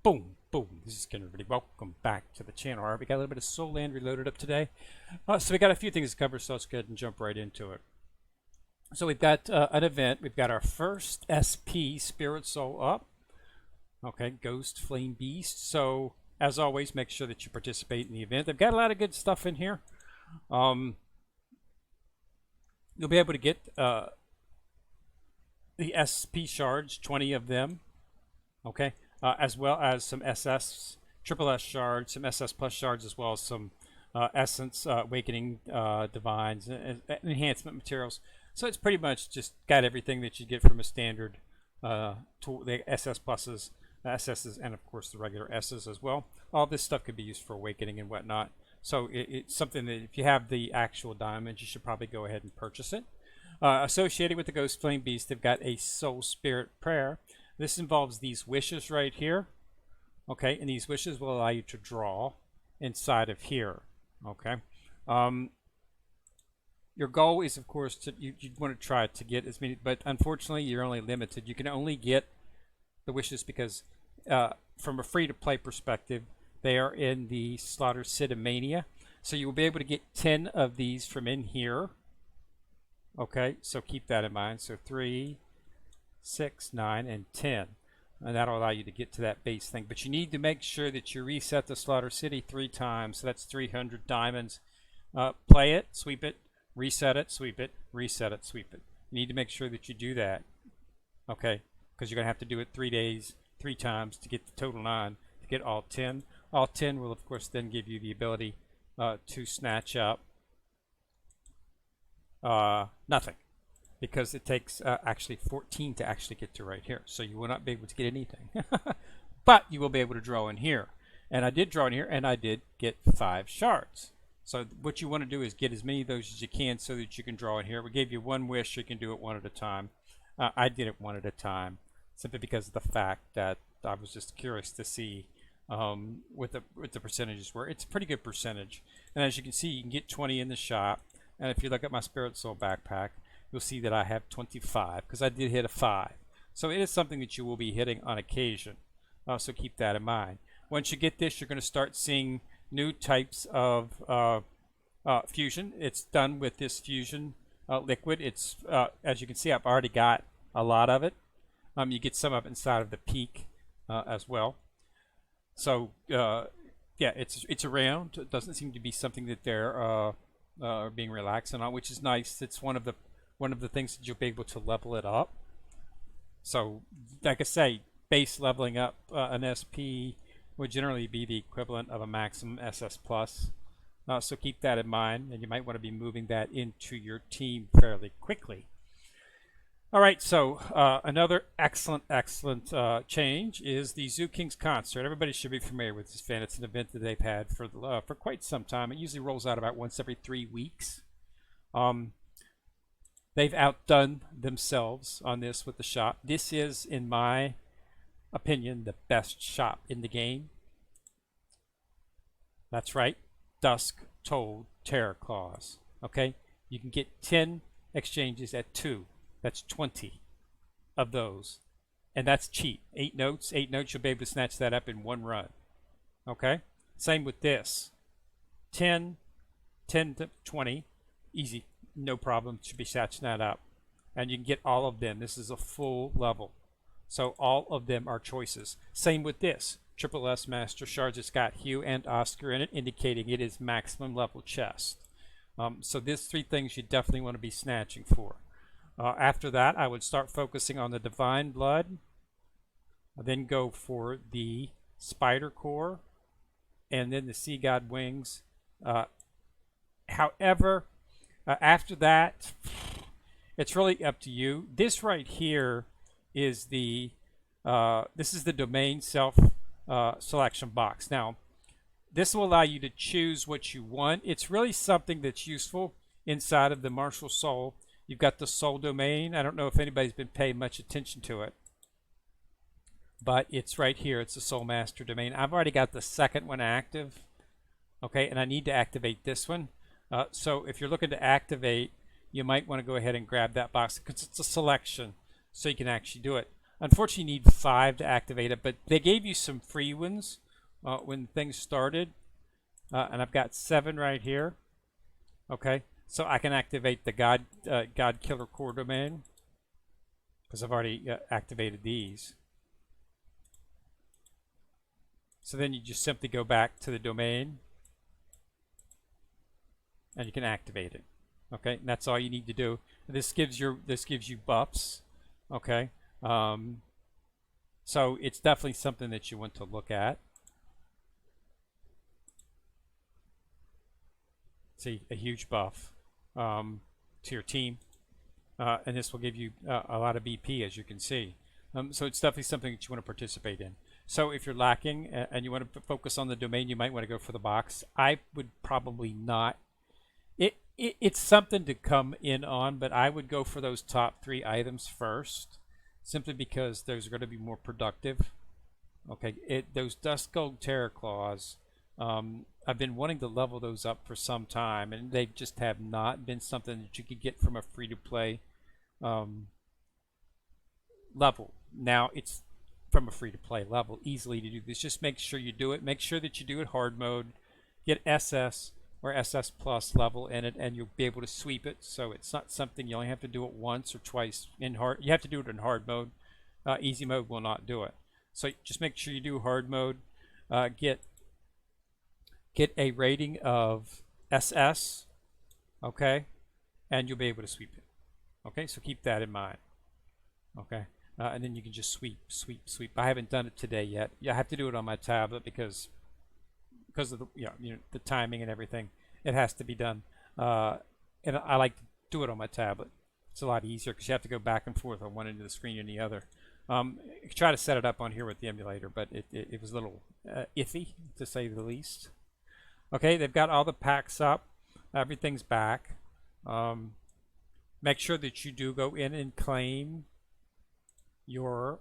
Boom, boom. This is everybody. Welcome back to the channel. All right, we got a little bit of Soul Land Reloaded up today. So we got a few things to cover, so let's go ahead and jump right into it. So we've got an event. We've got our first SP Spirit Soul up. Okay, Ghost Flame Beast. So as always, make sure that you participate in the event. They've got a lot of good stuff in here. You'll be able to get the SP shards, 20 of them. Okay. As well as some triple S shards, some SS plus shards, as well as some Essence, Awakening, Divines, and enhancement materials. So it's pretty much just got everything that you get from a standard tool, the SS pluses, SSs, and of course the regular S's as well. All this stuff could be used for Awakening and whatnot. So it's something that if you have the actual diamonds, you should probably go ahead and purchase it. Associated with the Ghost Flame Beast, they've got a Soul Spirit Prayer. This involves these wishes right here, okay, and these wishes will allow you to draw inside of here, okay. Your goal is, of course, to you want to try to get as many, but unfortunately, you're only limited. You can only get the wishes because, from a free-to-play perspective, they are in the Slaughter Cinemania, so you will be able to get 10 of these from in here, okay. So keep that in mind. So 3, 6, 9, and 10, and that'll allow you to get to that base thing. But you need to make sure that you reset the Slaughter City 3 times, so that's 300 diamonds. Play it, sweep it, reset it, sweep it, reset it, sweep it. You need to make sure that you do that, okay, because you're going to have to do it 3 days, 3 times to get the total 9, to get all 10. All 10 will, of course, then give you the ability to snatch up nothing. Because it takes actually 14 to actually get to right here. So you will not be able to get anything. But you will be able to draw in here. And I did draw in here, and I did get 5 shards. So what you want to do is get as many of those as you can so that you can draw in here. We gave you 1 wish, so you can do it 1 at a time. I did it 1 at a time, simply because of the fact that I was just curious to see what the percentages were. It's a pretty good percentage. And as you can see, you can get 20 in the shop. And if you look at my Spirit Soul backpack, you'll see that I have 25 because I did hit a 5. So it is something that you will be hitting on occasion. So keep that in mind. Once you get this, you're going to start seeing new types of fusion. It's done with this fusion liquid. It's as you can see, I've already got a lot of it. You get some of it inside of the peak as well. So yeah, it's around. It doesn't seem to be something that they're being relaxed on, which is nice. It's one of the things that you'll be able to level it up. So, like I say, base leveling up an SP would generally be the equivalent of a maximum SS plus. So keep that in mind, and you might want to be moving that into your team fairly quickly. All right, so another excellent change is the Zhu Qing Concert. Everybody should be familiar with this event. It's an event that they've had for quite some time. It usually rolls out about once every 3 weeks. They've outdone themselves on this with the shop. This is, in my opinion, the best shop in the game. That's right, Dusk Told Terror Claws. Okay, you can get 10 exchanges at 2. That's 20 of those, and that's cheap. 8 notes, you'll be able to snatch that up in 1 run. Okay, same with this. 10 to 20, easy. No problem, should be snatching that up. And you can get all of them. This is a full level. So all of them are choices. Same with this. Triple S Master Shards. It's got Hugh and Oscar in it, indicating it is maximum level chest. So these 3 things you definitely want to be snatching for. After that, I would start focusing on the Divine Blood. Then go for the Spider Core. And then the Sea God Wings. However, after that, it's really up to you. This right here is the this is the domain self selection box. Now, this will allow you to choose what you want. It's really something that's useful inside of the Martial Soul. You've got the Soul domain. I don't know if anybody's been paying much attention to it, but it's right here. It's the Soul Master domain. I've already got the 2nd one active, okay, and I need to activate this one. So if you're looking to activate, you might want to go ahead and grab that box because it's a selection, so you can actually do it. Unfortunately, you need 5 to activate it, but they gave you some free ones when things started, and I've got 7 right here. Okay, so I can activate the God Killer core domain because I've already activated these. So then you just simply go back to the domain and you can activate it. Okay, and that's all you need to do. This gives you buffs. Okay, so it's definitely something that you want to look at. See, a huge buff to your team, and this will give you a lot of BP, as you can see. So it's definitely something that you want to participate in. So if you're lacking and you want to focus on the domain, you might want to go for the box. I would probably not. It's something to come in on, but I would go for those top 3 items first, simply because those are going to be more productive. Okay, those Dust Gold Terror Claws, I've been wanting to level those up for some time, and they just have not been something that you could get from a free-to-play level. Now it's from a free-to-play level, easily to do this. Just make sure you do it. Make sure that you do it hard mode. Get SS or SS plus level in it, and you'll be able to sweep it. So it's not something you only have to do it once or twice in hard. You have to do it in hard mode. Easy mode will not do it. So just make sure you do hard mode. Get a rating of SS, okay, and you'll be able to sweep it. Okay, so keep that in mind. Okay, and then you can just sweep. I haven't done it today yet. Yeah, I have to do it on my tablet because of the the timing and everything. It has to be done, and I like to do it on my tablet. It's a lot easier because you have to go back and forth on one end of the screen and the other. Try to set it up on here with the emulator, but it was a little iffy, to say the least. Okay, they've got all the packs up. Everything's back. Make sure that you do go in and claim your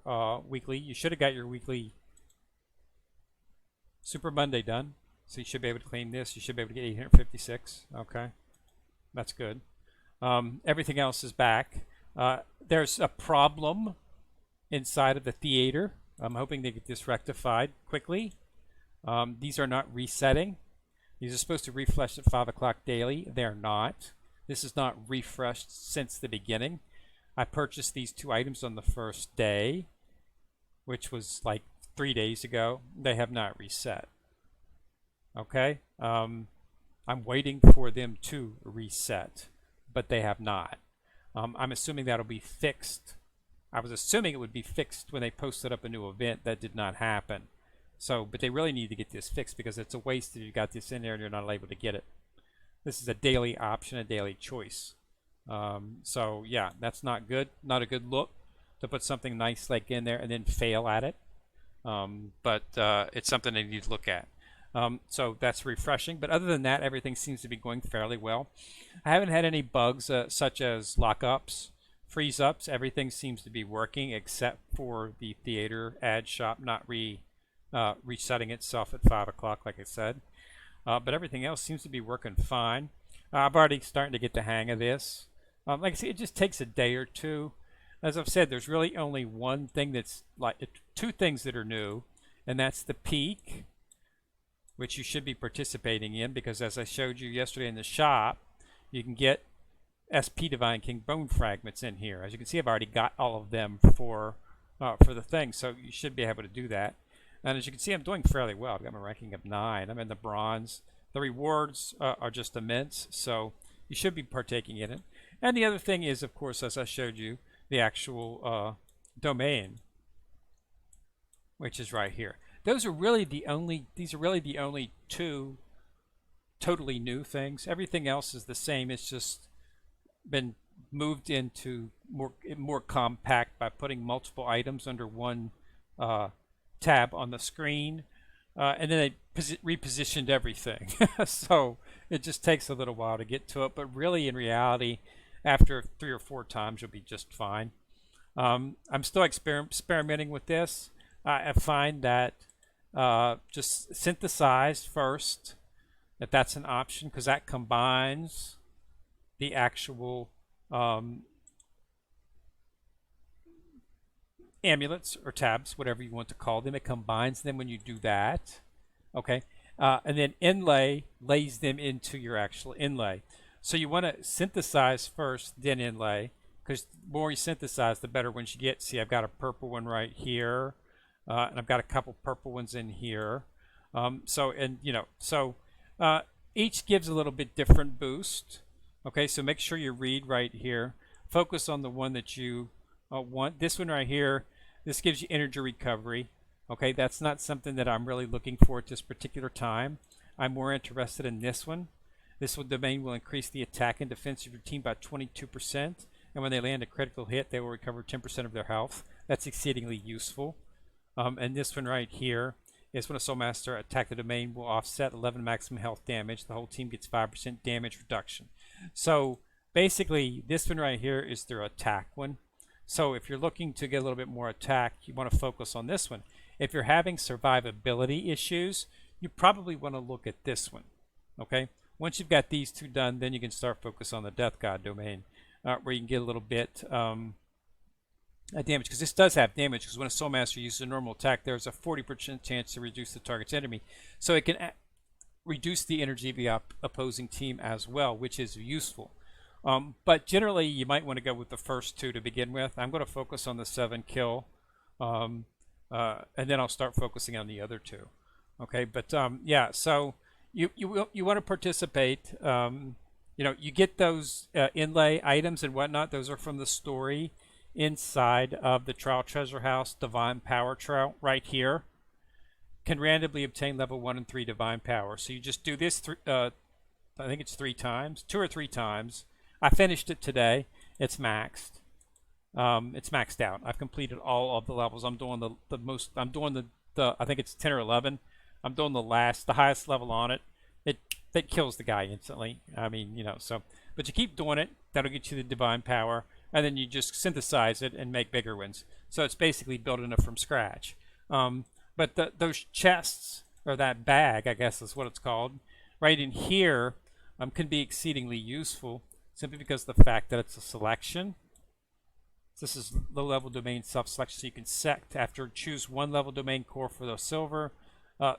weekly. You should have got your weekly Super Monday done. So you should be able to claim this. You should be able to get 856. Okay, that's good. Everything else is back. There's a problem inside of the theater. I'm hoping they get this rectified quickly. These are not resetting. These are supposed to refresh at 5 o'clock daily. They're not. This is not refreshed since the beginning. I purchased these 2 items on the first day, which was like 3 days ago. They have not reset. Okay? I'm waiting for them to reset, but they have not. I'm assuming that'll be fixed. I was assuming it would be fixed when they posted up a new event. That did not happen. So, but they really need to get this fixed because it's a waste that you got this in there and you're not able to get it. This is a daily option, a daily choice. So yeah, that's not good. Not a good look to put something nice like in there and then fail at it. But it's something they need to look at. So that's refreshing. But other than that, everything seems to be going fairly well. I haven't had any bugs such as lockups, freeze-ups. Everything seems to be working except for the theater ad shop not resetting itself at 5 o'clock, like I said. But everything else seems to be working fine. I'm already starting to get the hang of this. Like I say, it just takes a day or two. As I've said, there's really only one thing that's like 2 things that are new, and that's the peak, which you should be participating in because, as I showed you yesterday in the shop, you can get SP Divine King bone fragments in here. As you can see, I've already got all of them for the thing, so you should be able to do that. And as you can see, I'm doing fairly well. I've got my ranking of 9. I'm in the bronze. The rewards are just immense, so you should be partaking in it. And the other thing is, of course, as I showed you, the actual domain, which is right here. These are really the only 2 totally new things. Everything else is the same. It's just been moved into more compact by putting multiple items under one tab on the screen, and then they repositioned everything. So it just takes a little while to get to it, but really in reality, after 3 or 4 times, you'll be just fine. I'm still experimenting with this. I find that just synthesize first, if that's an option, because that combines the actual amulets or tabs, whatever you want to call them. It combines them when you do that. Okay, and then inlay lays them into your actual inlay. So you want to synthesize first, then inlay, because the more you synthesize, the better ones you get. See, I've got a purple one right here, and I've got a couple purple ones in here. Each gives a little bit different boost. Okay, so make sure you read right here. Focus on the one that you want. This one right here, this gives you energy recovery. Okay, that's not something that I'm really looking for at this particular time. I'm more interested in this one. This domain will increase the attack and defense of your team by 22%. And when they land a critical hit, they will recover 10% of their health. That's exceedingly useful. And this one right here is when a Soul Master attack the domain will offset 11 maximum health damage. The whole team gets 5% damage reduction. So basically, this one right here is their attack one. So if you're looking to get a little bit more attack, you want to focus on this one. If you're having survivability issues, you probably want to look at this one. Okay? Once you've got these two done, then you can start focus on the Death God domain, where you can get a little bit damage, because this does have damage, because when a Soul Master uses a normal attack, there's a 40% chance to reduce the target's enemy. So it can reduce the energy of the opposing team as well, which is useful. But generally, you might want to go with the first two to begin with. I'm going to focus on the 7 kill, and then I'll start focusing on the other two. Okay, but yeah, so you want to participate. You get those inlay items and whatnot. Those are from the story inside of the Trial Treasure House Divine Power Trial right here. Can randomly obtain level 1 and 3 Divine Power. So you just do this, I think it's 3 times, 2 or 3 times. I finished it today. It's maxed. It's maxed out. I've completed all of the levels. I'm doing the most. I'm doing the I think it's 10 or 11. I'm doing the highest level on it. It kills the guy instantly. I mean, so. But you keep doing it. That'll get you the Divine Power, and then you just synthesize it and make bigger ones. So it's basically building it from scratch. But those chests, or that bag, I guess is what it's called, right in here, can be exceedingly useful, simply because of the fact that it's a selection. This is low-level domain self-selection, so you can select after choose 1 level domain core for the silver,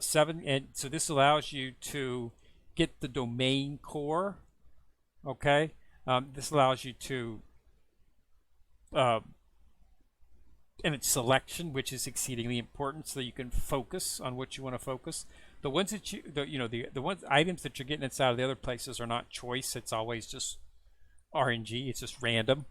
7, and so this allows you to get the domain core. Okay, this allows you to and its selection, which is exceedingly important, so that you can focus on what you want to focus. The ones that the items that you're getting inside of the other places are not choice. It's always just RNG. It's just random.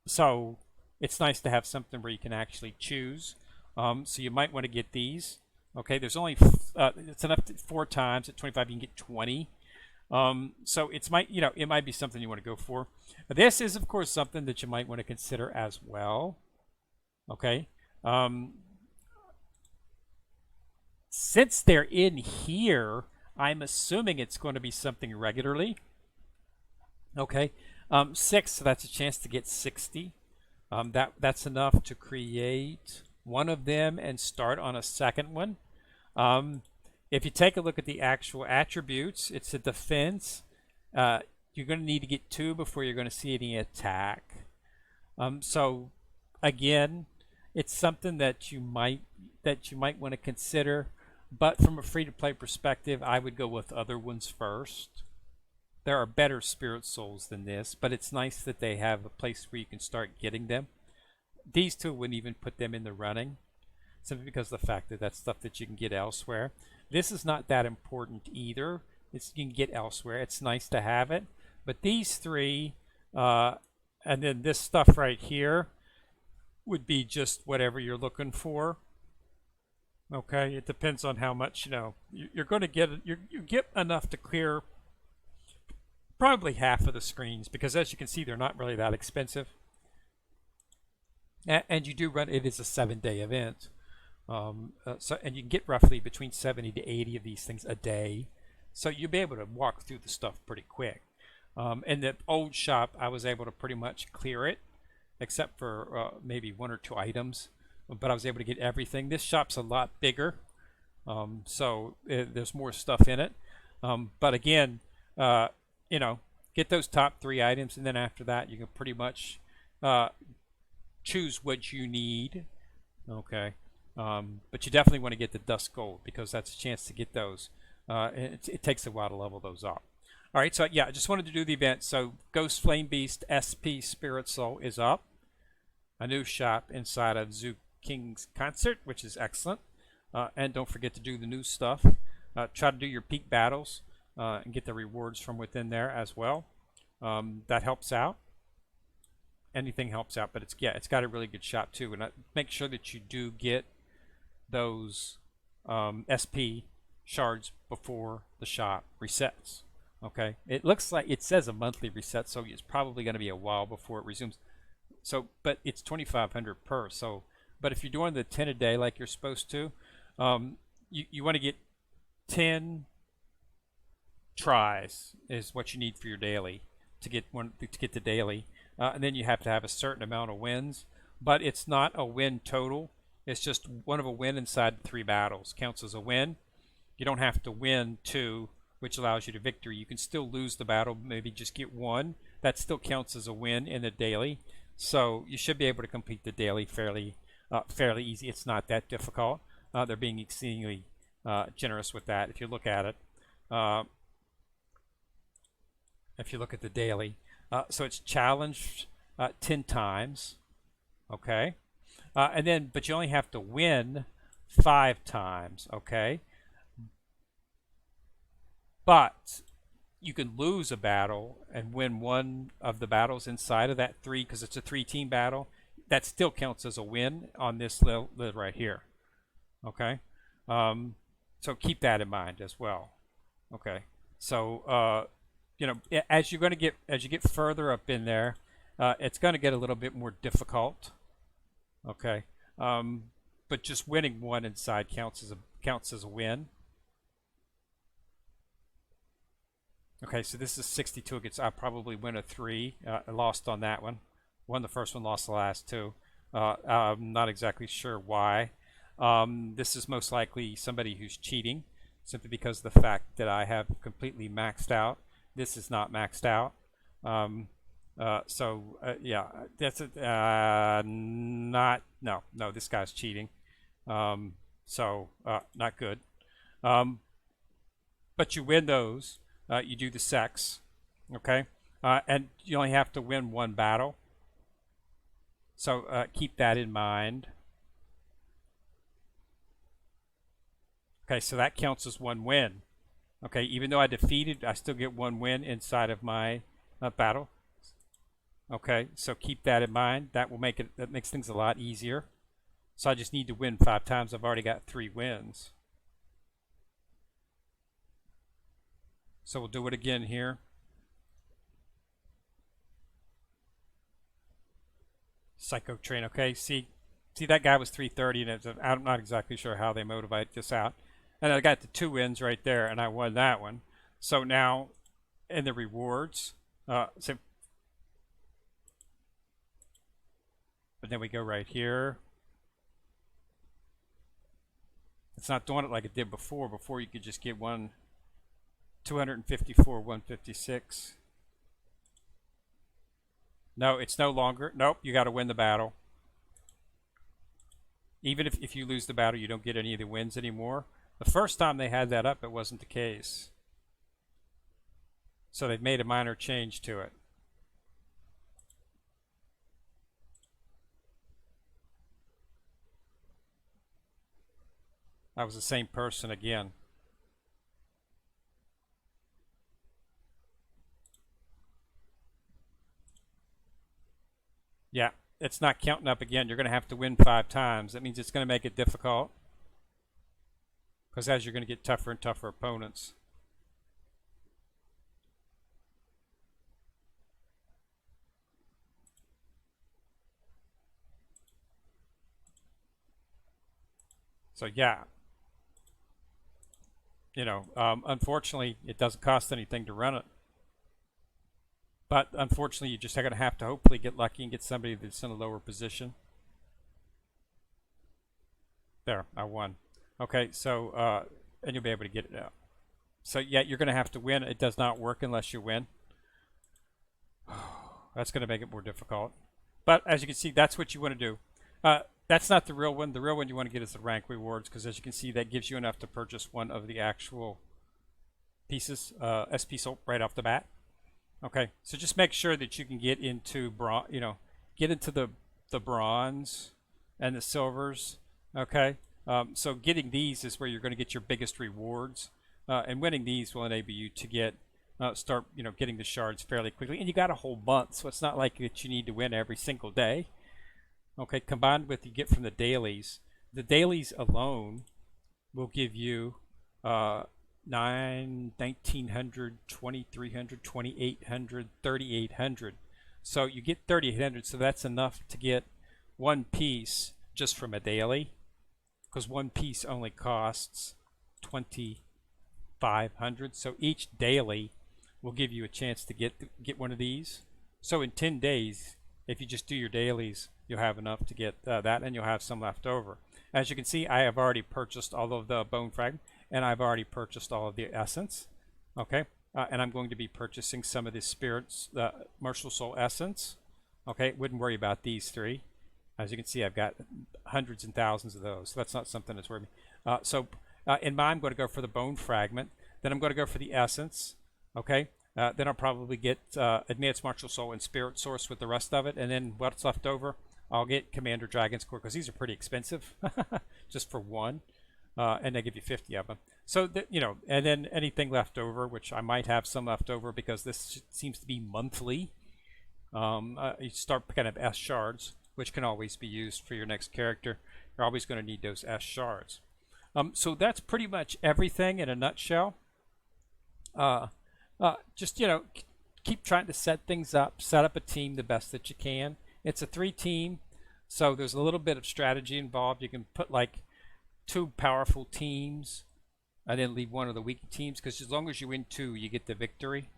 So it's nice to have something where you can actually choose. So you might want to get these. Okay, there's only it's enough 4 times at 25. You can get 20. So it might be something you want to go for. This is, of course, something that you might want to consider as well. Okay. Since they're in here, I'm assuming it's going to be something regularly. Okay. 6, so that's a chance to get 60. That's enough to create one of them and start on a second one. If you take a look at the actual attributes, it's a defense. You're going to need to get 2 before you're going to see any attack. So again, it's something that you might want to consider. But from a free-to-play perspective, I would go with other ones first. There are better spirit souls than this, but it's nice that they have a place where you can start getting them. These 2 wouldn't even put them in the running, simply because of the fact that that's stuff that you can get elsewhere. This is not that important either. You can get elsewhere. It's nice to have it. But these 3, and then this stuff right here, would be just whatever you're looking for. Okay, it depends on how much you're going to get. You get enough to clear probably half of the screens, because as you can see, they're not really that expensive. And you do run. It is a 7-day event. And you can get roughly between 70 to 80 of these things a day, so you'll be able to walk through the stuff pretty quick. In the old shop, I was able to pretty much clear it, except for maybe 1 or 2 items, but I was able to get everything. This shop's a lot bigger, so there's more stuff in it. But again, get those top 3 items, and then after that, you can pretty much choose what you need. Okay, but you definitely want to get the dust gold because that's a chance to get those. It takes a while to level those up. All right, so yeah, I just wanted to do the event. So Ghost Flame Beast SP Spirit Soul is up. A new shop inside of Zhu Qing's Concert, which is excellent. And don't forget to do the new stuff. Try to do your peak battles and get the rewards from within there as well. That helps out. Anything helps out, but it's got a really good shop too. And make sure that you do get those SP shards before the shop resets. Okay, it looks like it says a monthly reset, so it's probably going to be a while before it resumes. So, but it's 2,500 per. So, but if you're doing the 10 a day like you're supposed to, you want to get 10 tries is what you need for your daily to get the daily, and then you have to have a certain amount of wins. But it's not a win total. It's just one of a win inside 3 battles counts as a win. You don't have to win 2, which allows you to victory. You can still lose the battle, maybe just get 1. That still counts as a win in the daily. So you should be able to complete the daily fairly easy. It's not that difficult. They're being exceedingly generous with that. If you look at it, if you look at the daily, so it's challenged 10 times, okay, and then but you only have to win 5 times, okay. But you can lose a battle and win one of the battles inside of that 3 because it's a 3-team battle. That still counts as a win on this little right here. Okay, so keep that in mind as well. Okay, so you know, as you get further up in there, it's going to get a little bit more difficult. Okay, but just winning 1 inside counts as a win. Okay, so this is 62. I'll probably win a 3. I lost on that one. Won the first one, lost the last 2. I'm not exactly sure why. This is most likely somebody who's cheating, simply because of the fact that I have completely maxed out. This is not maxed out. Yeah, that's no, this guy's cheating. Not good. But you win those. You do the sex, okay, and you only have to win 1 battle. So keep that in mind. Okay, so that counts as 1 win. Okay, even though I defeated, I still get 1 win inside of my battle. Okay, so keep that in mind. That makes things a lot easier. So I just need to win 5 times. I've already got 3 wins. So we'll do it again here. Psycho Train. Okay, see that guy was 330, and I'm not exactly sure how they motivate this out. And I got the 2 wins right there, and I won that one. So now, in the rewards, but then we go right here. It's not doing it like it did before. Before you could just get 254, 156. No, it's no longer. Nope, you got to win the battle. Even if you lose the battle, you don't get any of the wins anymore. The first time they had that up, it wasn't the case. So they've made a minor change to it. That was the same person again. Yeah, it's not counting up again. You're going to have to win 5 times. That means it's going to make it difficult, because as you're going to get tougher and tougher opponents. So yeah, you know, unfortunately, it doesn't cost anything to run it. But unfortunately, you just are going to have to hopefully get lucky and get somebody that's in a lower position. There, I won. Okay, so, and you'll be able to get it out. So yeah, you're going to have to win. It does not work unless you win. That's going to make it more difficult. But as you can see, that's what you want to do. That's not the real one. The real one you want to get is the rank rewards, because as you can see, that gives you enough to purchase one of the actual pieces, SP soap, right off the bat. Okay, so just make sure that you can get into get into the bronze and the silvers. Okay, so getting these is where you're going to get your biggest rewards, and winning these will enable you to get start getting the shards fairly quickly. And you got a whole month, so it's not like that you need to win every single day. Okay, combined with you get from the dailies. The dailies alone will give you 1900, 2300, 2800, 3800. So you get 3800, so that's enough to get one piece just from a daily, because one piece only costs 2500. So each daily will give you a chance to get one of these. So in 10 days, if you just do your dailies, you'll have enough to get that, and you'll have some left over. As you can see, I have already purchased all of the bone fragment, and I've already purchased all of the essence. Okay, and I'm going to be purchasing some of the spirits, martial soul essence. Okay, wouldn't worry about these three. As you can see, I've got hundreds and thousands of those, so that's not something that's worrying me. In mine, I'm going to go for the bone fragment. Then I'm going to go for the essence. Okay, then I'll probably get advanced martial soul and spirit source with the rest of it, and then what's left over, I'll get Commander Dragon's Core, because these are pretty expensive, just for one, and they give you 50 of them. So and then anything left over, which I might have some left over because this seems to be monthly. You start picking up S shards, which can always be used for your next character. You're always going to need those S shards. So that's pretty much everything in a nutshell. Just keep trying to set things up, set up a team the best that you can. It's a 3-team, so there's a little bit of strategy involved. You can put like 2 powerful teams and then leave one of the weak teams, because as long as you win 2, you get the victory.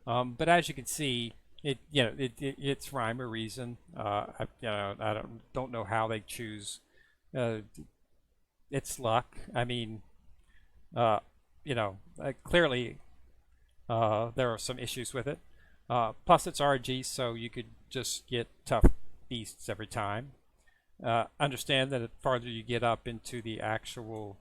But as you can see, it's rhyme or reason. I don't know how they choose. It's luck. I mean, clearly there are some issues with it. Plus, it's RG, so you could just get tough beasts every time. Understand that the farther you get up into the actual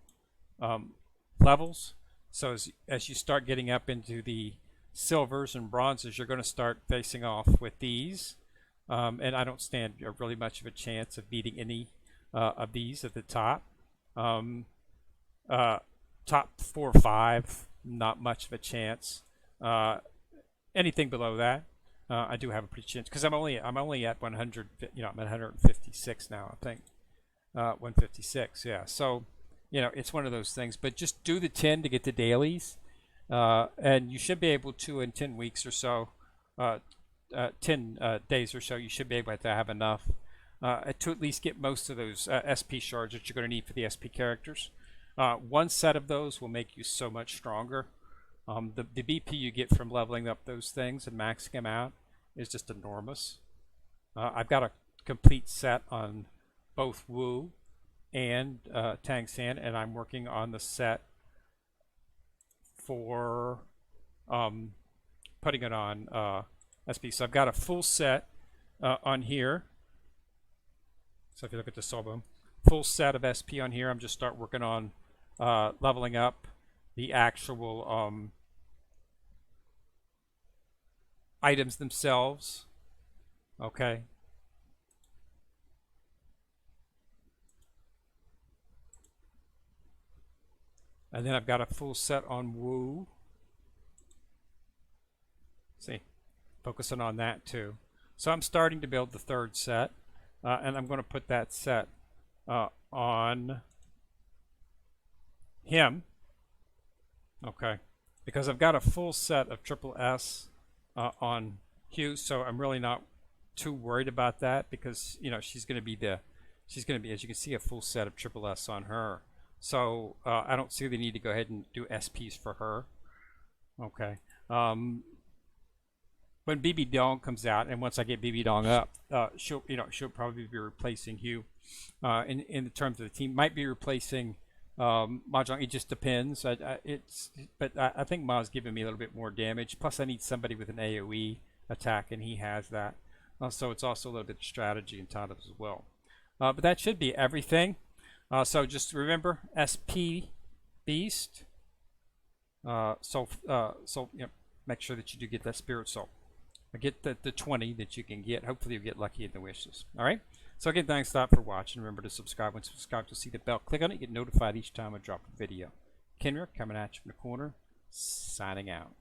levels, so as you start getting up into the silvers and bronzes, you're going to start facing off with these. And I don't stand really much of a chance of beating any of these at the top. Top 4 or 5, not much of a chance. Anything below that, I do have a pretty chance, because I'm only at 100. I'm at 156 now, I think. 156, yeah. So, it's one of those things. But just do the 10 to get the dailies, and you should be able to, in 10 weeks or so, 10 days or so, you should be able to have enough to at least get most of those SP shards that you're going to need for the SP characters. One set of those will make you so much stronger. The BP you get from leveling up those things and maxing them out is just enormous. I've got a complete set on both Wu and Tang San, and I'm working on the set for putting it on SP. So I've got a full set on here. So if you look at the soul bone, full set of SP on here. I'm just start working on leveling up the actual items themselves. Okay. And then I've got a full set on Wu. See, focusing on that too. So I'm starting to build the third set, and I'm going to put that set on him. Okay, because I've got a full set of triple S on Hugh, so I'm really not too worried about that, because she's going to be, as you can see, a full set of triple S on her. So I don't see the need to go ahead and do SPs for her. Okay. When BB Dong comes out, and once I get BB Dong up, she'll probably be replacing Hugh. In the terms of the team, might be replacing Mahjong. It just depends. But I think Ma's giving me a little bit more damage. Plus, I need somebody with an AOE attack, and he has that. So it's also a little bit of strategy in titles as well. But that should be everything. So just remember SP Beast. So make sure that you do get that Spirit Soul. Get the 20 that you can get. Hopefully you'll get lucky in the wishes. All right. So again, thanks a lot for watching. Remember to subscribe. When subscribe to see the bell, click on it. Get notified each time I drop a video. Kenrick coming at you from the corner. Signing out.